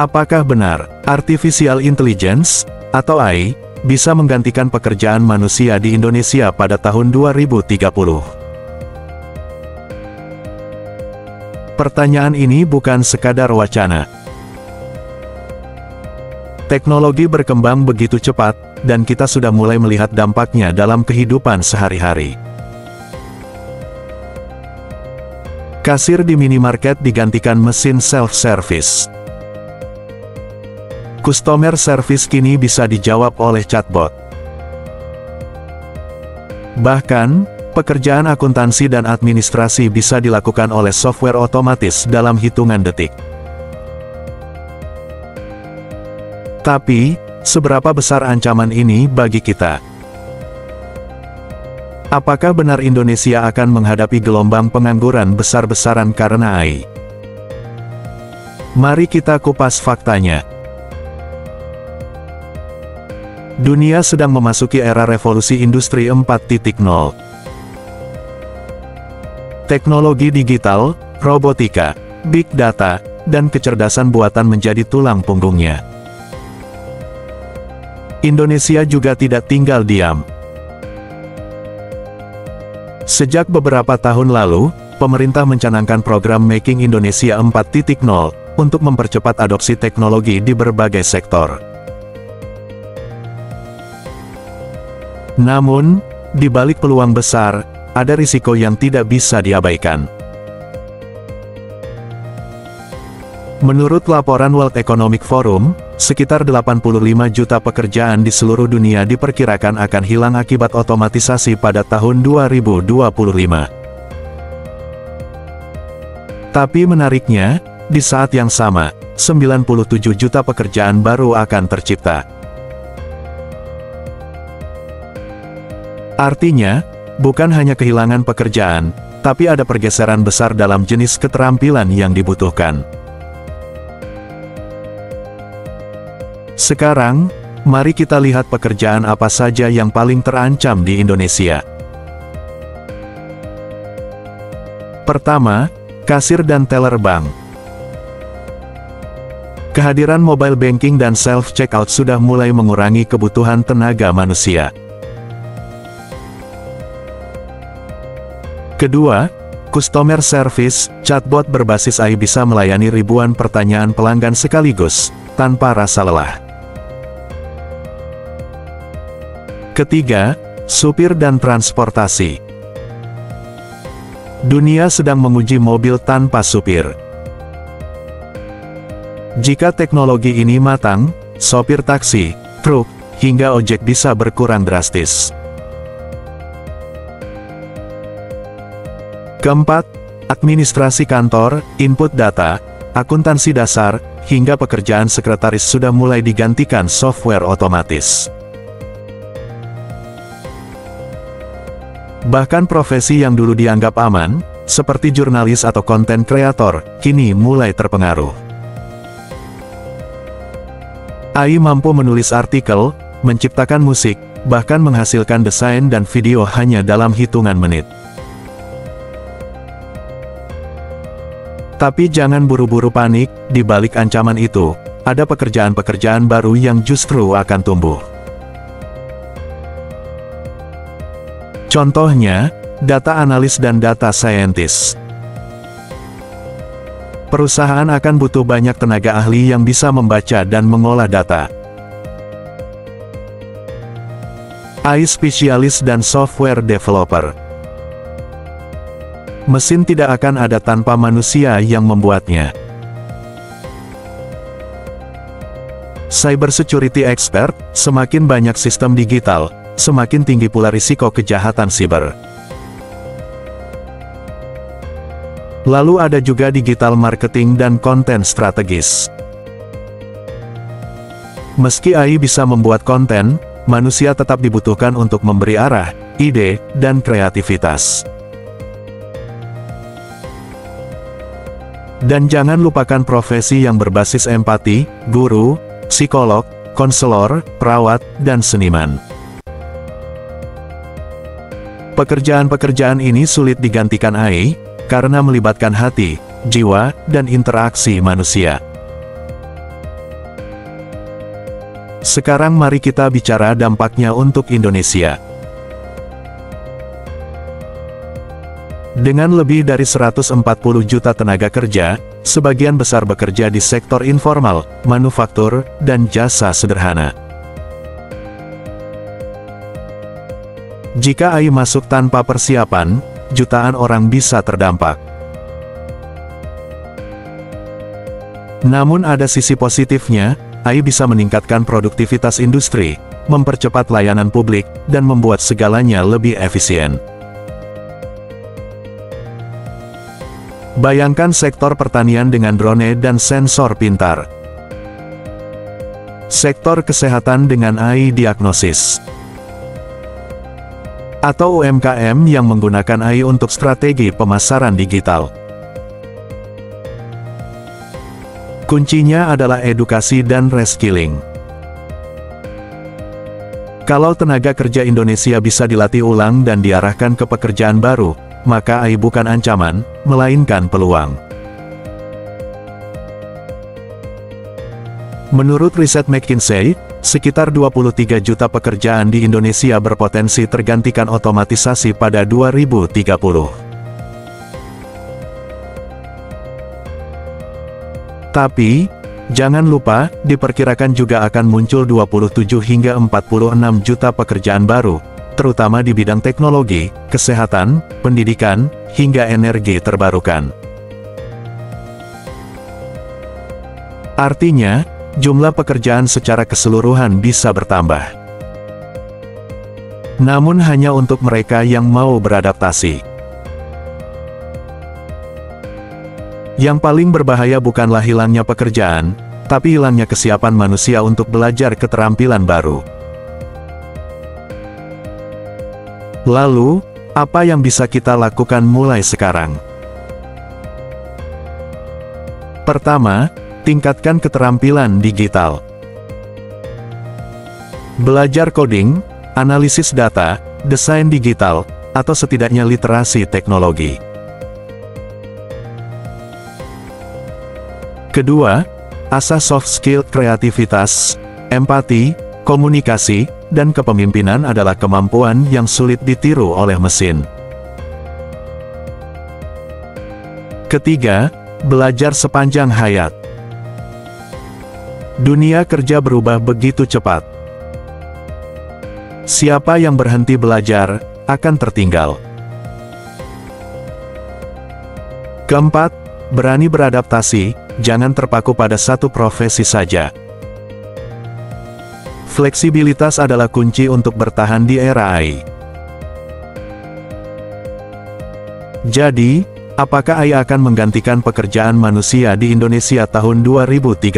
Apakah benar, Artificial Intelligence, atau AI, bisa menggantikan pekerjaan manusia di Indonesia pada tahun 2030? Pertanyaan ini bukan sekadar wacana. Teknologi berkembang begitu cepat, dan kita sudah mulai melihat dampaknya dalam kehidupan sehari-hari. Kasir di minimarket digantikan mesin self-service. Customer service kini bisa dijawab oleh chatbot. Bahkan, pekerjaan akuntansi dan administrasi bisa dilakukan oleh software otomatis dalam hitungan detik. Tapi, seberapa besar ancaman ini bagi kita? Apakah benar Indonesia akan menghadapi gelombang pengangguran besar-besaran karena AI? Mari kita kupas faktanya. Dunia sedang memasuki era revolusi industri 4.0. Teknologi digital, robotika, big data, dan kecerdasan buatan menjadi tulang punggungnya. Indonesia juga tidak tinggal diam. Sejak beberapa tahun lalu, pemerintah mencanangkan program Making Indonesia 4.0 untuk mempercepat adopsi teknologi di berbagai sektor. Namun, di balik peluang besar, ada risiko yang tidak bisa diabaikan. Menurut laporan World Economic Forum, sekitar 85 juta pekerjaan di seluruh dunia diperkirakan akan hilang akibat otomatisasi pada tahun 2025. Tapi menariknya, di saat yang sama, 97 juta pekerjaan baru akan tercipta. Artinya, bukan hanya kehilangan pekerjaan, tapi ada pergeseran besar dalam jenis keterampilan yang dibutuhkan. Sekarang, mari kita lihat pekerjaan apa saja yang paling terancam di Indonesia. Pertama, kasir dan teller bank. Kehadiran mobile banking dan self-checkout sudah mulai mengurangi kebutuhan tenaga manusia. Kedua, customer service, chatbot berbasis AI bisa melayani ribuan pertanyaan pelanggan sekaligus, tanpa rasa lelah. Ketiga, supir dan transportasi. Dunia sedang menguji mobil tanpa supir. Jika teknologi ini matang, sopir taksi, truk, hingga ojek bisa berkurang drastis. Keempat, administrasi kantor, input data, akuntansi dasar, hingga pekerjaan sekretaris sudah mulai digantikan software otomatis. Bahkan profesi yang dulu dianggap aman, seperti jurnalis atau konten kreator, kini mulai terpengaruh. AI mampu menulis artikel, menciptakan musik, bahkan menghasilkan desain dan video hanya dalam hitungan menit. Tapi jangan buru-buru panik, di balik ancaman itu, ada pekerjaan-pekerjaan baru yang justru akan tumbuh. Contohnya, data analis dan data scientist. Perusahaan akan butuh banyak tenaga ahli yang bisa membaca dan mengolah data. AI spesialis dan software developer. Mesin tidak akan ada tanpa manusia yang membuatnya. Cybersecurity expert, semakin banyak sistem digital, semakin tinggi pula risiko kejahatan siber. Lalu ada juga digital marketing dan konten strategis. Meski AI bisa membuat konten, manusia tetap dibutuhkan untuk memberi arah, ide, dan kreativitas. Dan jangan lupakan profesi yang berbasis empati, guru, psikolog, konselor, perawat, dan seniman. Pekerjaan-pekerjaan ini sulit digantikan AI, karena melibatkan hati, jiwa, dan interaksi manusia. Sekarang mari kita bicara dampaknya untuk Indonesia. Dengan lebih dari 140 juta tenaga kerja, sebagian besar bekerja di sektor informal, manufaktur, dan jasa sederhana. Jika AI masuk tanpa persiapan, jutaan orang bisa terdampak. Namun ada sisi positifnya, AI bisa meningkatkan produktivitas industri, mempercepat layanan publik, dan membuat segalanya lebih efisien. Bayangkan sektor pertanian dengan drone dan sensor pintar. Sektor kesehatan dengan AI diagnosis. Atau UMKM yang menggunakan AI untuk strategi pemasaran digital. Kuncinya adalah edukasi dan reskilling. Kalau tenaga kerja Indonesia bisa dilatih ulang dan diarahkan ke pekerjaan baru, maka AI bukan ancaman, melainkan peluang. Menurut riset McKinsey, sekitar 23 juta pekerjaan di Indonesia berpotensi tergantikan otomatisasi pada 2030. Tapi, jangan lupa, diperkirakan juga akan muncul 27 hingga 46 juta pekerjaan baru, terutama di bidang teknologi, kesehatan, pendidikan, hingga energi terbarukan. Artinya, jumlah pekerjaan secara keseluruhan bisa bertambah. Namun hanya untuk mereka yang mau beradaptasi. Yang paling berbahaya bukanlah hilangnya pekerjaan, tapi hilangnya kesiapan manusia untuk belajar keterampilan baru. Lalu, apa yang bisa kita lakukan mulai sekarang? Pertama, tingkatkan keterampilan digital. Belajar coding, analisis data, desain digital, atau setidaknya literasi teknologi. Kedua, asah soft skill kreativitas, empati, komunikasi, dan kepemimpinan adalah kemampuan yang sulit ditiru oleh mesin. Ketiga, belajar sepanjang hayat. Dunia kerja berubah begitu cepat. Siapa yang berhenti belajar, akan tertinggal. Keempat, berani beradaptasi, jangan terpaku pada satu profesi saja. Fleksibilitas adalah kunci untuk bertahan di era AI. Jadi, apakah AI akan menggantikan pekerjaan manusia di Indonesia tahun 2030?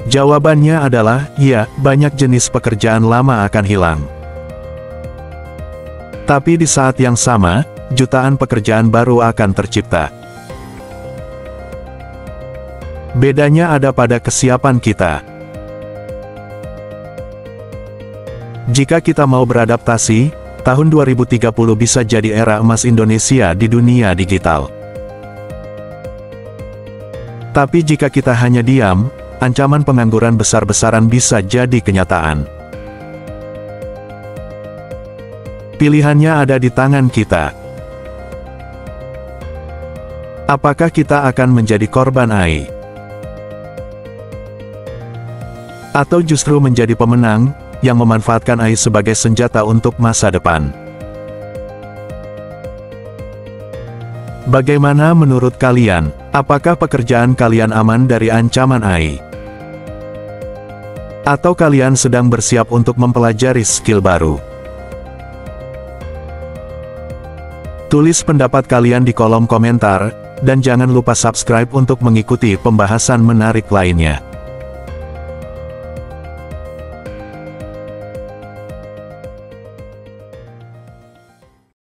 Jawabannya adalah, ya, banyak jenis pekerjaan lama akan hilang. Tapi di saat yang sama, jutaan pekerjaan baru akan tercipta. Bedanya ada pada kesiapan kita. Jika kita mau beradaptasi, tahun 2030 bisa jadi era emas Indonesia di dunia digital. Tapi jika kita hanya diam, ancaman pengangguran besar-besaran bisa jadi kenyataan. Pilihannya ada di tangan kita. Apakah kita akan menjadi korban AI? Atau justru menjadi pemenang, yang memanfaatkan AI sebagai senjata untuk masa depan? Bagaimana menurut kalian? Apakah pekerjaan kalian aman dari ancaman AI? Atau kalian sedang bersiap untuk mempelajari skill baru? Tulis pendapat kalian di kolom komentar, dan jangan lupa subscribe untuk mengikuti pembahasan menarik lainnya.